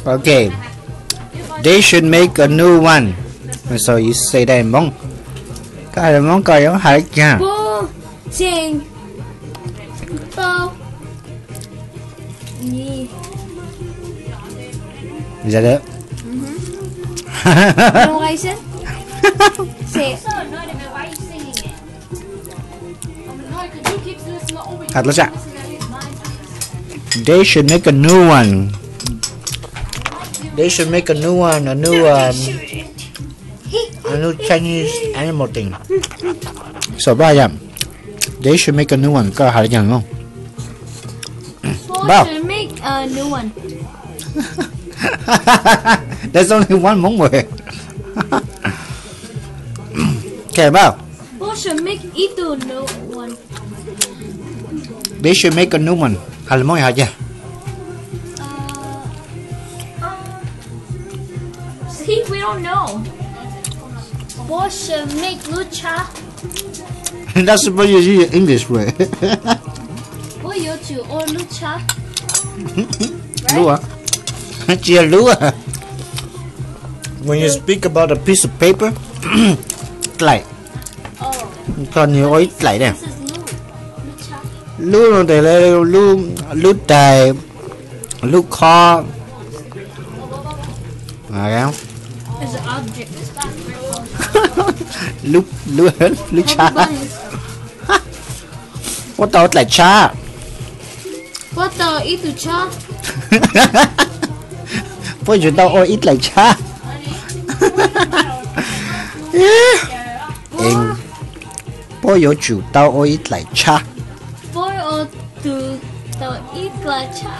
Okay. They should make a new one. So you say that in Hmong. Cái là món cờ giống hả cha. Bố xin tao gì? Is that it? No, I said. Say. Thật lắm. They should make a new one. They should make a new one, a new Chinese animal thing. So ba vậy? They should make a new one. Có hả chẳng không? They should make a new one. There's only one Hmong word. Okay, bao. They should make it a new one. They should make a new one. Hả là món hả chưa? See, we don't know. They should make lucha. That's supposed to use English word. What you to or lucha? Lua. Chia lua. When you speak about a piece of paper, lại. Oh. Còn nhiều ít lại nè. This is lucha. Lu rồi thì lu tài, lu kho. À không? It's an object. Lu cha. What tao lại cha? What the eat to cha? Bố chúng tao ôi ít lại cha. Em bố yếu chủ tao ôi ít lại cha. Boy or to the eat like cha.